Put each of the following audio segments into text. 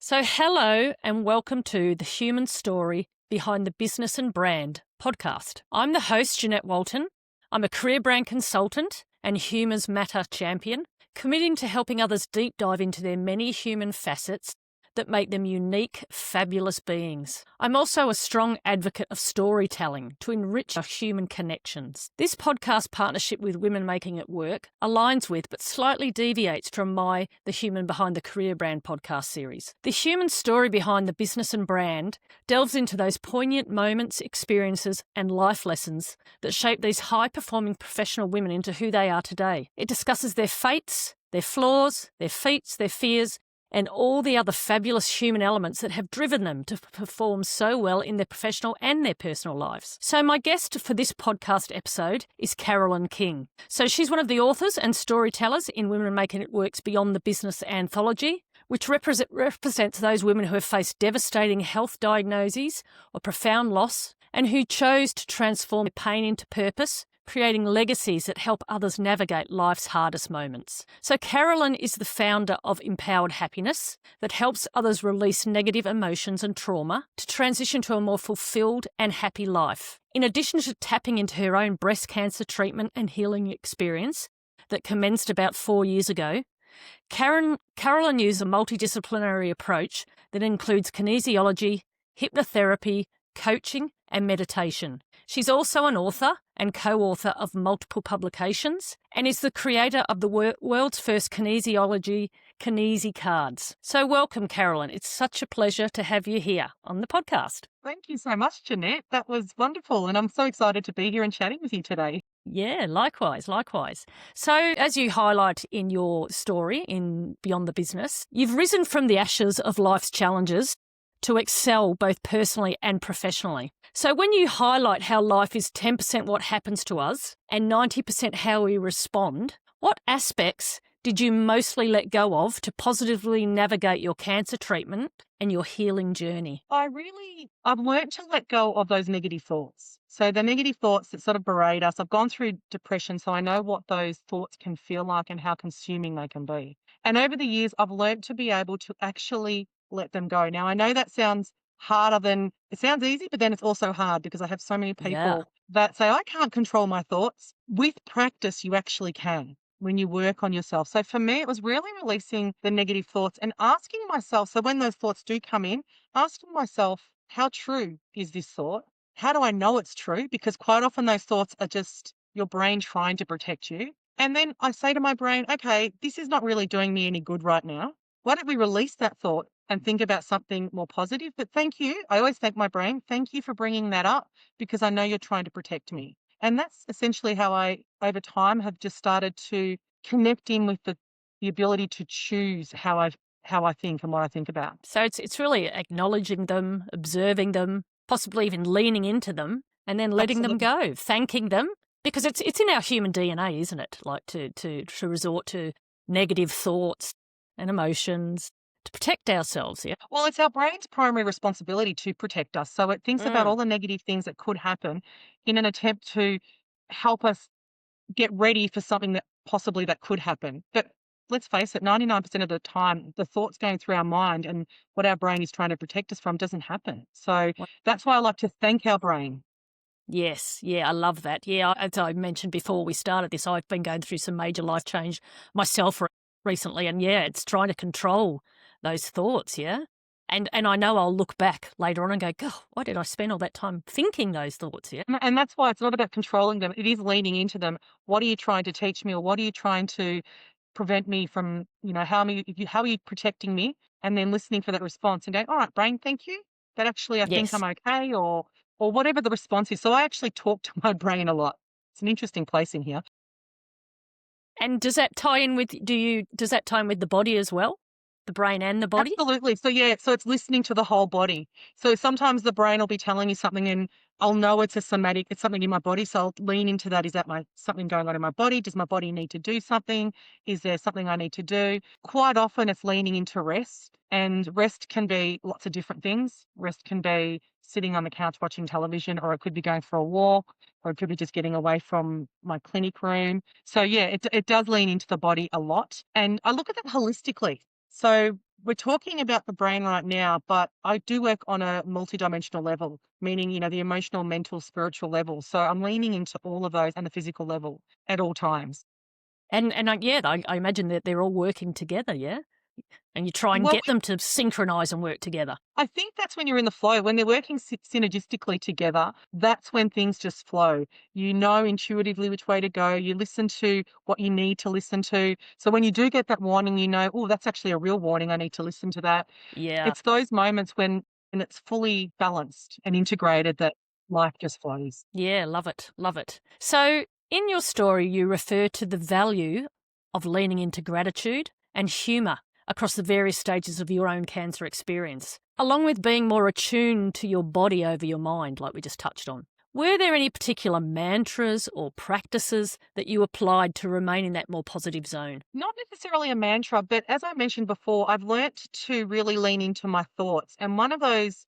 So, hello and welcome to the Human Story Behind the Business and Brand podcast. I'm the host, Jeanette Walton. I'm a career brand consultant and Humans Matter champion, committing to helping others deep dive into their many human facets that make them unique, fabulous beings. I'm also a strong advocate of storytelling to enrich our human connections. This podcast partnership with Women Making It Work aligns with, but slightly deviates from The Human Behind the Career Brand podcast series. The human story behind the business and brand delves into those poignant moments, experiences, and life lessons that shape these high-performing professional women into who they are today. It discusses their fates, their flaws, their feats, their fears, and all the other fabulous human elements that have driven them to perform so well in their professional and their personal lives. So my guest for this podcast episode is Carolyn King. So she's one of the authors and storytellers in Women Making It Work's Beyond the Business anthology, which represents those women who have faced devastating health diagnoses or profound loss and who chose to transform their pain into purpose, creating legacies that help others navigate life's hardest moments. So Carolyn is the founder of Empowered Happiness that helps others release negative emotions and trauma to transition to a more fulfilled and happy life. In addition to tapping into her own breast cancer treatment and healing experience that commenced about 4 years ago, Carolyn uses a multidisciplinary approach that includes kinesiology, hypnotherapy, coaching, and meditation. She's also an author and co-author of multiple publications and is the creator of the world's first Kinesiology Kinesi cards. So welcome, Carolyn. It's such a pleasure to have you here on the podcast. Thank you so much, Jeanette. That was wonderful. And I'm so excited to be here and chatting with you today. Yeah, likewise. So as you highlight in your story in Beyond the Business, you've risen from the ashes of life's challenges to excel both personally and professionally. So when you highlight how life is 10% what happens to us and 90% how we respond, what aspects did you mostly let go of to positively navigate your cancer treatment and your healing journey? I've learned to let go of those negative thoughts. So the negative thoughts that sort of berate us, I've gone through depression, so I know what those thoughts can feel like and how consuming they can be. And over the years, I've learned to be able to actually let them go. Now, I know that sounds it sounds easy, but then it's also hard because I have so many people that say, I can't control my thoughts. With practice, you actually can when you work on yourself. So for me, it was really releasing the negative thoughts and asking myself, so when those thoughts do come in, asking myself, how true is this thought? How do I know it's true? Because quite often those thoughts are just your brain trying to protect you. And then I say to my brain, okay, this is not really doing me any good right now. Why don't we release that thought and think about something more positive? But thank you. I always thank my brain. Thank you for bringing that up because I know you're trying to protect me. And that's essentially how I, over time, have just started to connect in with the ability to choose how I think and what I think about. So it's really acknowledging them, observing them, possibly even leaning into them and then letting them go, thanking them, because it's in our human DNA, isn't it? Like to resort to negative thoughts and emotions to protect ourselves, yeah? Well, it's our brain's primary responsibility to protect us. So it thinks about all the negative things that could happen in an attempt to help us get ready for something that could happen. But let's face it, 99% of the time, the thoughts going through our mind and what our brain is trying to protect us from doesn't happen. So that's why I like to thank our brain. Yes, yeah, I love that. Yeah, as I mentioned before we started this, I've been going through some major life change myself recently, and yeah, it's trying to control those thoughts, yeah? And I know I'll look back later on and go, God, why did I spend all that time thinking those thoughts, yeah? And that's why it's not about controlling them. It is leaning into them. What are you trying to teach me, or what are you trying to prevent me from, how are you protecting me? And then listening for that response and going, all right, brain, thank you. But actually, I think I'm okay, or whatever the response is. So I actually talk to my brain a lot. It's an interesting place in here. And does that tie in with the body as well? The brain and the body? Absolutely. So it's listening to the whole body. So sometimes the brain will be telling you something and I'll know it's something in my body. So I'll lean into that. Is that something going on in my body? Does my body need to do something? Is there something I need to do? Quite often it's leaning into rest, and rest can be lots of different things. Rest can be sitting on the couch watching television, or it could be going for a walk, or it could be just getting away from my clinic room. So yeah, it does lean into the body a lot. And I look at that holistically. So we're talking about the brain right now, but I do work on a multidimensional level, meaning, the emotional, mental, spiritual level. So I'm leaning into all of those and the physical level at all times. I imagine that they're all working together, yeah? And you try and Well, get them to synchronize and work together. I think that's when you're in the flow. When they're working synergistically together, that's when things just flow. You know intuitively which way to go. You listen to what you need to listen to. So when you do get that warning, oh, that's actually a real warning. I need to listen to that. Yeah. It's those moments when it's fully balanced and integrated that life just flows. Yeah, love it. Love it. So, in your story, you refer to the value of leaning into gratitude and humour across the various stages of your own cancer experience, along with being more attuned to your body over your mind, like we just touched on. Were there any particular mantras or practices that you applied to remain in that more positive zone? Not necessarily a mantra, but as I mentioned before, I've learnt to really lean into my thoughts. And one of those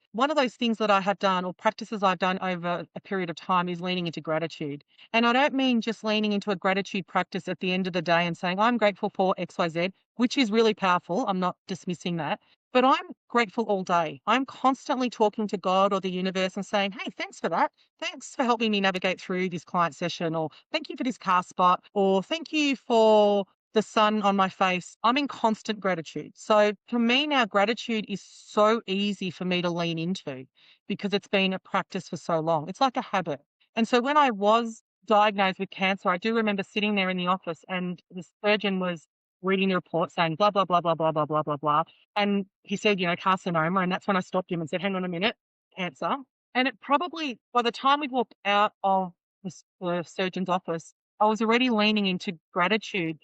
things that I have done or practices I've done over a period of time is leaning into gratitude. And I don't mean just leaning into a gratitude practice at the end of the day and saying, I'm grateful for XYZ, which is really powerful. I'm not dismissing that. But I'm grateful all day. I'm constantly talking to God or the universe and saying, hey, thanks for that. Thanks for helping me navigate through this client session, or thank you for this car spot, or thank you for the sun on my face. I'm in constant gratitude. So for me now, gratitude is so easy for me to lean into because it's been a practice for so long. It's like a habit. And so when I was diagnosed with cancer, I do remember sitting there in the office and the surgeon was reading the report saying blah, blah, blah, blah, blah, blah, blah, blah, blah. And he said, carcinoma. And that's when I stopped him and said, hang on a minute, cancer. And it probably, by the time we walked out of the surgeon's office, I was already leaning into gratitude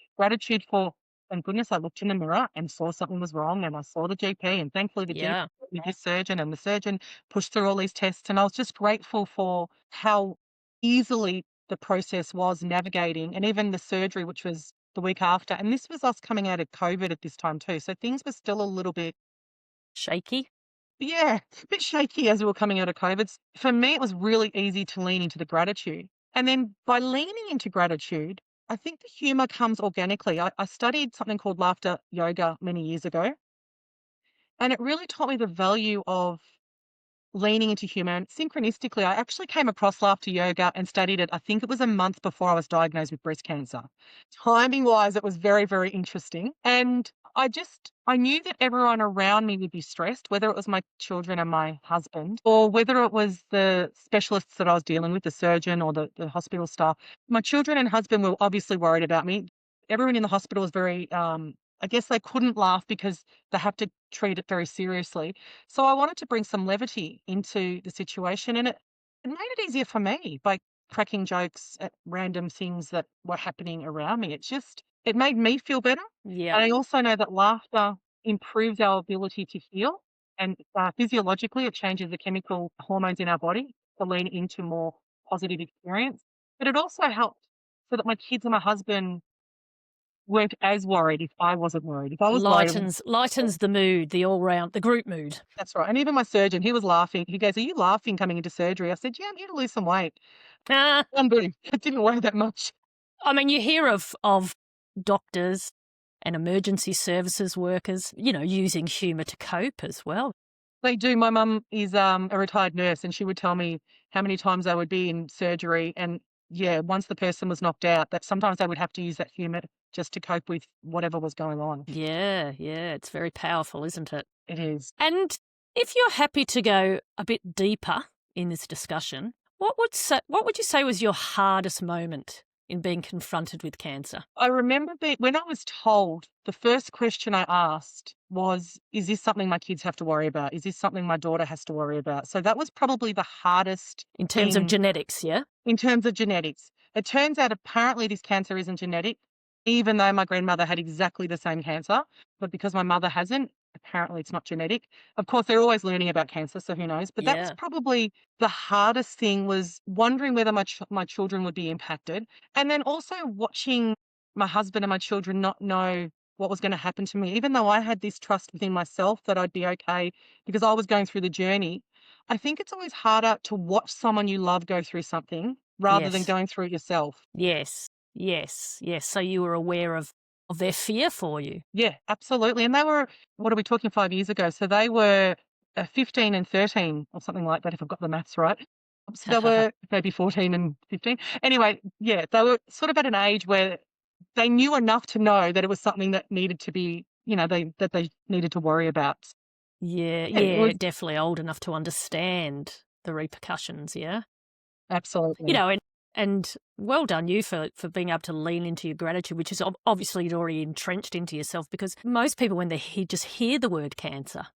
for, thank goodness I looked in the mirror and saw something was wrong and I saw the GP, and thankfully the GP Yeah. with his surgeon, and the surgeon pushed through all these tests, and I was just grateful for how easily the process was navigating, and even the surgery, which was the week after. And this was us coming out of COVID at this time too. So things were still a little bit, Shaky? yeah, a bit shaky as we were coming out of COVID. For me, it was really easy to lean into the gratitude. And then by leaning into gratitude, I think the humor comes organically. I studied something called laughter yoga many years ago, and it really taught me the value of leaning into humor. And synchronistically, I actually came across laughter yoga and studied it. I think it was a month before I was diagnosed with breast cancer. Timing wise, it was very, very interesting. And I knew that everyone around me would be stressed, whether it was my children and my husband, or whether it was the specialists that I was dealing with, the surgeon or the hospital staff. My children and husband were obviously worried about me. Everyone in the hospital was very, I guess they couldn't laugh because they have to treat it very seriously. So I wanted to bring some levity into the situation, and it made it easier for me by cracking jokes at random things that were happening around me. It made me feel better. Yeah. And I also know that laughter improves our ability to heal, and physiologically it changes the chemical hormones in our body to lean into more positive experience. But it also helped so that my kids and my husband weren't as worried if I wasn't worried. If I was worried, Lightens the mood, the all round, the group mood. that's right. And even my surgeon, he was laughing. He goes, "Are you laughing coming into surgery?" I said, "Yeah, I'm here to lose some weight." Ah, And boom, it didn't weigh that much. I mean, you hear of doctors and emergency services workers, using humour to cope as well. They do. My mum is a retired nurse, and she would tell me how many times I would be in surgery. And yeah, once the person was knocked out, that sometimes they would have to use that humour just to cope with whatever was going on. Yeah, yeah, it's very powerful, isn't it? It is. And if you're happy to go a bit deeper in this discussion, what would you say was your hardest moment in being confronted with cancer? I remember when I was told, the first question I asked was, is this something my kids have to worry about? Is this something my daughter has to worry about? So that was probably the hardest In terms of thing genetics, yeah? in terms of genetics. It turns out apparently this cancer isn't genetic, even though my grandmother had exactly the same cancer. But because my mother hasn't, apparently it's not genetic. Of course, they're always learning about cancer, so who knows? But that was Yeah. probably the hardest thing, was wondering whether my children would be impacted. And then also watching my husband and my children not know what was going to happen to me, even though I had this trust within myself that I'd be okay because I was going through the journey. I think it's always harder to watch someone you love go through something rather than Yes. going through it yourself. Yes. Yes. Yes. So you were aware of of their fear for you. Yeah, absolutely. And they were, what are we talking, 5 years ago? So they were 15 and 13 or something like that, if I've got the maths right. So they were maybe 14 and 15. Anyway, yeah, they were sort of at an age where they knew enough to know that it was something that needed to be, that they needed to worry about. Yeah, Yeah, it yeah, was definitely old enough to understand the repercussions, yeah? You absolutely. know, and well done you for being able to lean into your gratitude, which is obviously you'd already entrenched into yourself, because most people, when they just hear the word cancer,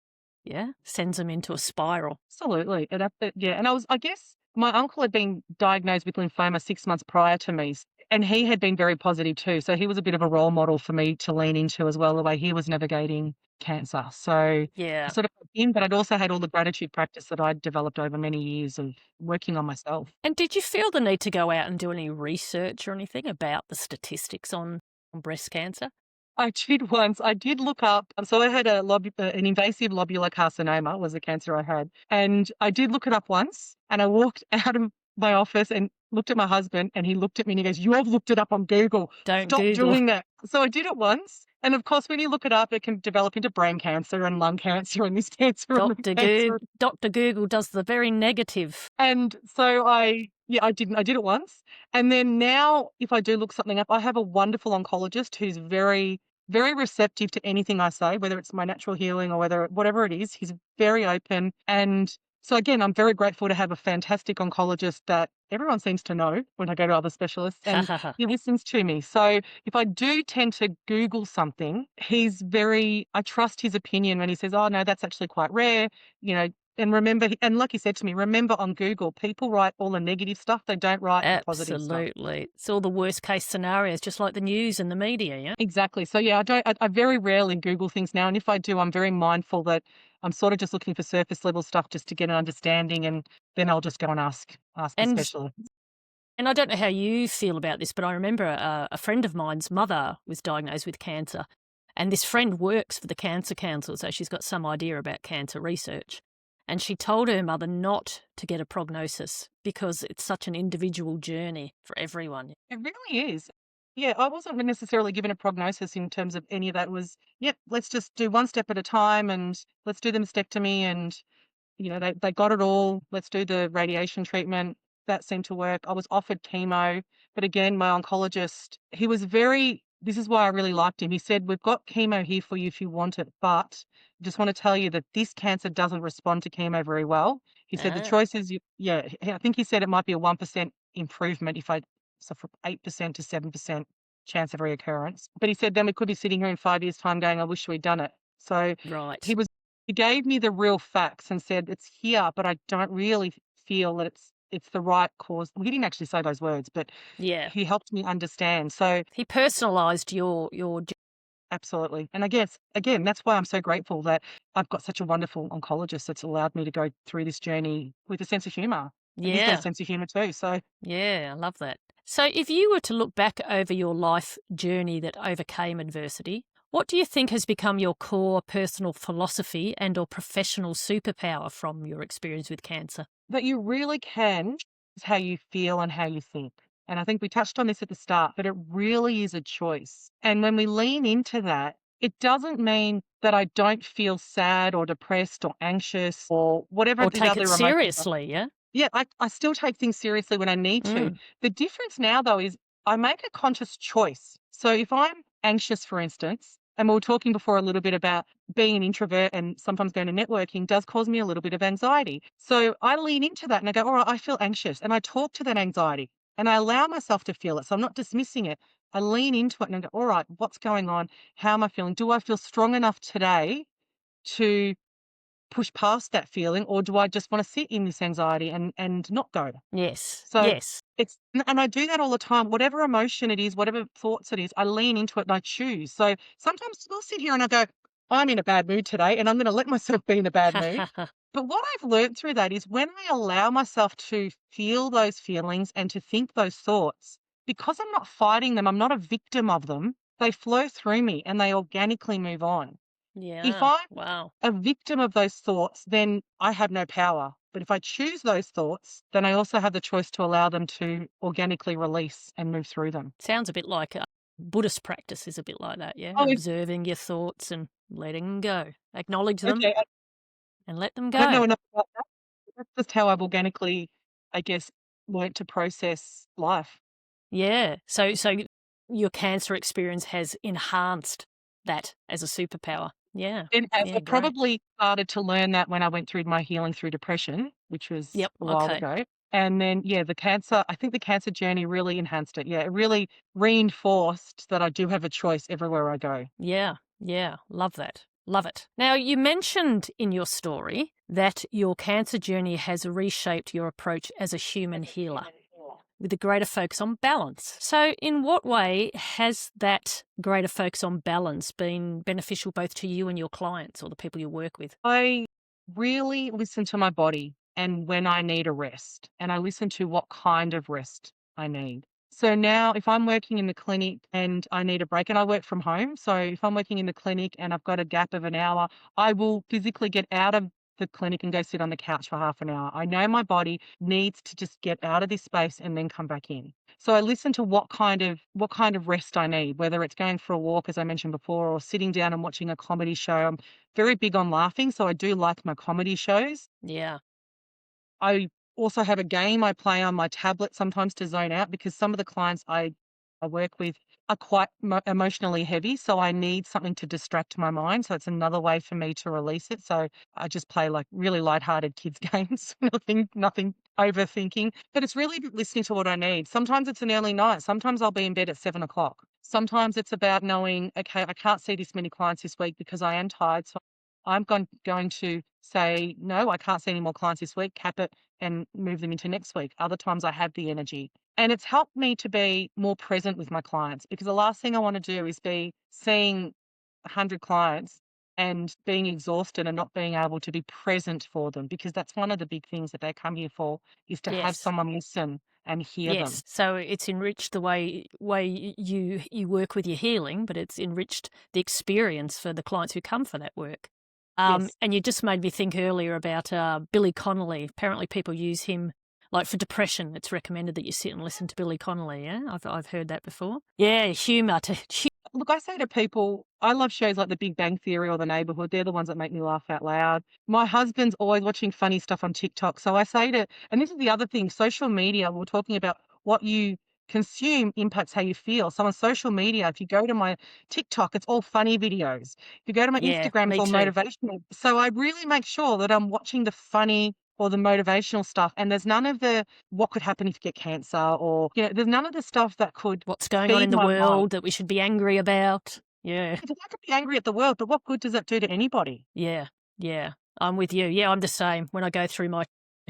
yeah, sends them into a spiral. Absolutely. Yeah. And I guess my uncle had been diagnosed with lymphoma 6 months prior to me. And he had been very positive too. So he was a bit of a role model for me to lean into as well, the way he was navigating cancer. So I Yeah. sort of had him, but I'd also had all the gratitude practice that I'd developed over many years of working on myself. And did you feel the need to go out and do any research or anything about the statistics on breast cancer? I did once. I did look up. So I had an invasive lobular carcinoma was the cancer I had, and I did look it up once. And I walked out of my office and looked at my husband, and he looked at me and he goes, "You have looked it up on Google. Don't Stop Google. doing that." So I did it once, and of course, when you look it up, it can develop into brain cancer and lung cancer and this cancer and that cancer. Dr. Google does the very negative. And so I didn't. I did it once. And then now, if I do look something up, I have a wonderful oncologist who's very, very receptive to anything I say, whether it's my natural healing or whatever it is. He's very open. And so, again, I'm very grateful to have a fantastic oncologist that everyone seems to know when I go to other specialists, and he listens to me. So if I do tend to Google something, I trust his opinion when he says, "Oh, no, that's actually quite rare," you know, and remember, and like he said to me, remember on Google, people write all the negative stuff. They don't write the positive stuff. Absolutely. It's all the worst case scenarios, just like the news and the media, yeah? Exactly. So yeah, I very rarely Google things now. And if I do, I'm very mindful that I'm sort of just looking for surface level stuff just to get an understanding. And then I'll just go and ask the And specialist. I don't know how you feel about this, but I remember a friend of mine's mother was diagnosed with cancer. And this friend works for the Cancer Council, so she's got some idea about cancer research. And she told her mother not to get a prognosis because it's such an individual journey for everyone. It really is. Yeah, I wasn't necessarily given a prognosis in terms of any of that. It was, yep, let's just do one step at a time and let's do the mastectomy and they got it all. Let's do the radiation treatment. That seemed to work. I was offered chemo, but again, my oncologist, this is why I really liked him. He said, "We've got chemo here for you if you want it, but I just want to tell you that this cancer doesn't respond to chemo very well." He said, "The Ah, choice is, I think he said it might be a 1% improvement so from 8% to 7% chance of reoccurrence. But he said, then we could be sitting here in 5 years' time going, I wish we'd done it." So right. he was he gave me the real facts and said, "It's here, but I don't really feel that it's the right cause." Well, he didn't actually say those words, but Yeah. he helped me understand. So He personalised absolutely. And I guess, again, that's why I'm so grateful that I've got such a wonderful oncologist that's allowed me to go through this journey with a sense of humour. And he's got a yeah. sense of humour too. So Yeah, I love that. So, if you were to look back over your life journey that overcame adversity, what do you think has become your core personal philosophy and or professional superpower from your experience with cancer? that you really can is how you feel and how you think. And I think we touched on this at the start, but it really is a choice. And when we lean into that, it doesn't mean that I don't feel sad or depressed or anxious or whatever Or the take it other emotions are. seriously, yeah? Yeah, I still take things seriously when I need to. Mm. The difference now, though, is I make a conscious choice. So if I'm anxious, for instance, and we were talking before a little bit about being an introvert and sometimes going to networking does cause me a little bit of anxiety. So I lean into that and I go, all right, I feel anxious. And I talk to that anxiety and I allow myself to feel it. So I'm not dismissing it. I lean into it and I go, all right, what's going on? How am I feeling? Do I feel strong enough today to push past that feeling, or do I just want to sit in this anxiety and not go? Yes, So yes. and I do that all the time. Whatever emotion it is, whatever thoughts it is, I lean into it and I choose. So sometimes I'll sit here and I go, I'm in a bad mood today, and I'm going to let myself be in a bad mood. But what I've learned through that is when I allow myself to feel those feelings and to think those thoughts, because I'm not fighting them, I'm not a victim of them, they flow through me and they organically move on. If Yeah, I'm wow. a victim of those thoughts, then I have no power. But if I choose those thoughts, then I also have the choice to allow them to organically release and move through them. Sounds a bit like Buddhist practice is a bit like that, yeah? Oh, Observing your thoughts and letting them go. Acknowledge them okay. and let them I don't go. know enough about that. That's just how I've organically, I guess, learnt to process life. Yeah. So your cancer experience has enhanced that as a superpower. Yeah. And as I Yeah, great. probably started to learn that when I went through my healing through depression, which was Yep, a while okay. ago. And then, yeah, I think the cancer journey really enhanced it. Yeah, it really reinforced that I do have a choice everywhere I go. Yeah, yeah, love that. Love it. Now, you mentioned in your story that your cancer journey has reshaped your approach as a human healer with a greater focus on balance. So, in what way has that greater focus on balance been beneficial both to you and your clients or the people you work with? I really listen to my body and when I need a rest, and I listen to what kind of rest I need. So now, if I'm working in the clinic and I need a break, and I work from home, so if I'm working in the clinic and I've got a gap of an hour, I will physically get out of the clinic and go sit on the couch for half an hour. I know my body needs to just get out of this space and then come back in. So I listen to what kind of rest I need, whether it's going for a walk, as I mentioned before, or sitting down and watching a comedy show. I'm very big on laughing, so I do like my comedy shows. Yeah. I also have a game I play on my tablet sometimes to zone out because some of the clients I work with are quite emotionally heavy, so I need something to distract my mind. So it's another way for me to release it. So I just play like really lighthearted kids games, nothing overthinking. But it's really listening to what I need. Sometimes it's an early night. Sometimes I'll be in bed at 7 o'clock. Sometimes it's about knowing, okay, I can't see this many clients this week because I am tired. So going to say, no, I can't see any more clients this week, cap it and move them into next week. Other times I have the energy. And it's helped me to be more present with my clients because the last thing I want to do is be seeing 100 clients and being exhausted and not being able to be present for them because that's one of the big things that they come here for is to have Yes. someone listen and hear them. Yes. So it's enriched the way you work with your healing, but it's enriched the experience for the clients who come for that work. Yes. And you just made me think earlier about Billy Connolly. Apparently, people use him like for depression. It's recommended that you sit and listen to Billy Connolly. Yeah, I've heard that before. Yeah, humour to Look, I say to people, I love shows like The Big Bang Theory or The Neighborhood. They're the ones that make me laugh out loud. My husband's always watching funny stuff on TikTok. So I say and this is the other thing, social media, we're talking about what you consume impacts how you feel. So on social media, if you go to my TikTok, it's all funny videos. If you go to my Yeah, Instagram, it's me all too. motivational. So I really make sure that I'm watching the funny or the motivational stuff. And there's none of the what could happen if you get cancer or, there's none of the stuff that could What's going on in feed the my mind. world that we should be angry about? Yeah, Because I could be angry at the world, but what good does that do to anybody? yeah, yeah. I'm with you. Yeah, I'm the same. When I go through my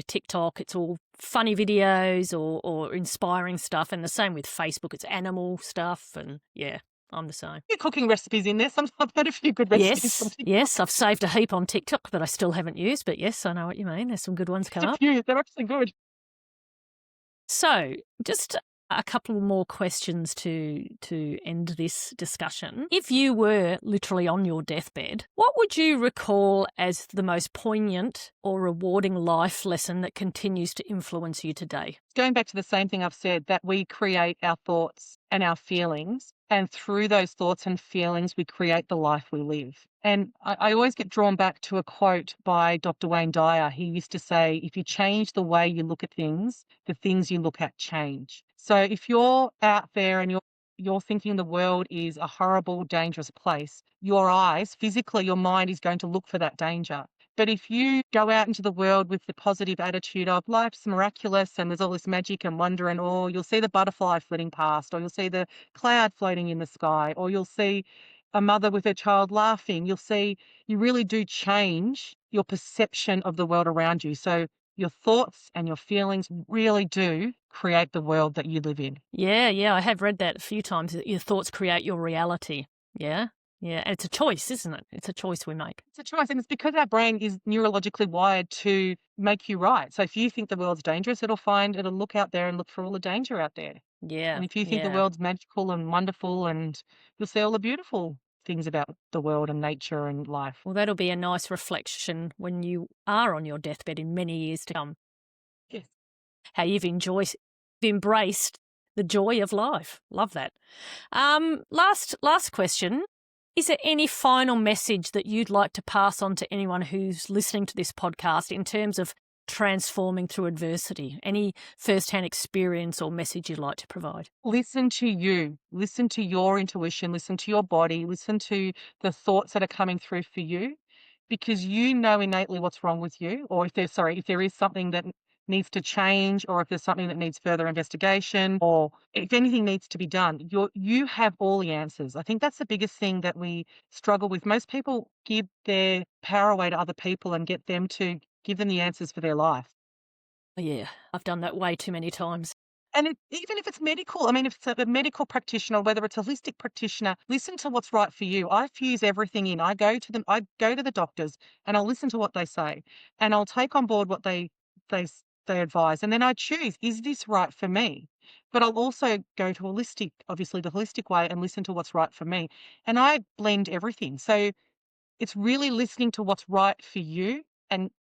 TikTok, it's all funny videos or inspiring stuff, and the same with Facebook. It's animal stuff, and yeah, I'm the same. Few cooking recipes in there. Sometimes I've had a few good recipes from Yes, TikTok. yes, I've saved a heap on TikTok that I still haven't used, but yes, I know what you mean. There's some good ones come There's a up. few. They're actually good. So, just a couple more questions to end this discussion. If you were literally on your deathbed, what would you recall as the most poignant or rewarding life lesson that continues to influence you today? Going back to the same thing I've said, that we create our thoughts and our feelings. And through those thoughts and feelings, we create the life we live. And I always get drawn back to a quote by Dr. Wayne Dyer. He used to say, if you change the way you look at things, the things you look at change. So if you're out there and you're thinking the world is a horrible, dangerous place, your eyes, physically, your mind is going to look for that danger. But if you go out into the world with the positive attitude of life's miraculous and there's all this magic and wonder and awe, you'll see the butterfly flitting past, or you'll see the cloud floating in the sky, or you'll see a mother with her child laughing. You really do change your perception of the world around you. So your thoughts and your feelings really do create the world that you live in. Yeah, yeah, I have read that a few times. That your thoughts create your reality. Yeah, yeah, and it's a choice, isn't it? It's a choice we make. It's a choice, and it's because our brain is neurologically wired to make you right. So if you think the world's dangerous, it'll look out there and look for all the danger out there. Yeah, And if you think the yeah. world's magical and wonderful, and you'll see all the beautiful things about the world and nature and life. Well, that'll be a nice reflection when you are on your deathbed in many years to come. Yes. How you've embraced the joy of life. Love that. Last question. Is there any final message that you'd like to pass on to anyone who's listening to this podcast in terms of transforming through adversity? Any first-hand experience or message you'd like to provide? Listen to you. Listen to your intuition. Listen to your body. Listen to the thoughts that are coming through for you, because you know innately what's wrong with you, or if there is something that needs to change, or if there's something that needs further investigation, or if anything needs to be done. You have all the answers. I think that's the biggest thing that we struggle with. Most people give their power away to other people and get them to give them the answers for their life. Yeah, I've done that way too many times. And even if it's medical, I mean, if it's a medical practitioner, whether it's a holistic practitioner, listen to what's right for you. I fuse everything in. I go to them. I go to the doctors and I'll listen to what they say, and I'll take on board what they they advise, and then I choose, is this right for me? But I'll also go to holistic, obviously the holistic way, and listen to what's right for me. And I blend everything. So it's really listening to what's right for you and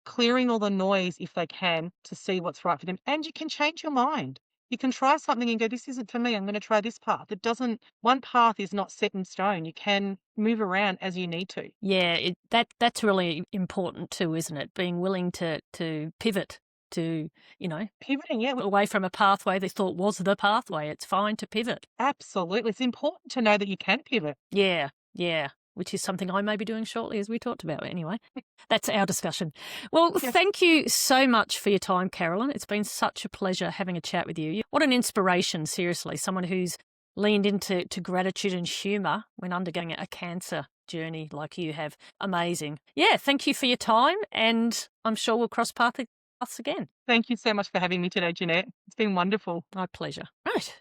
clearing all the noise if they can to see what's right for them. And you can change your mind. You can try something and go, this isn't for me. I'm going to try this path. One path is not set in stone. You can move around as you need to. Yeah, that's really important too, isn't it? Being willing to pivot to, Pivoting, yeah, away from a pathway they thought was the pathway. It's fine to pivot. absolutely. It's important to know that you can pivot. Yeah, which is something I may be doing shortly, as we talked about. Anyway, that's our discussion. Well, Yes. Thank you so much for your time, Carolyn. It's been such a pleasure having a chat with you. What an inspiration, seriously. Someone who's leaned into gratitude and humour when undergoing a cancer journey like you have. Amazing. Yeah, thank you for your time, and I'm sure we'll cross paths again. Thank you so much for having me today, Jeanette. It's been wonderful. My pleasure. Right.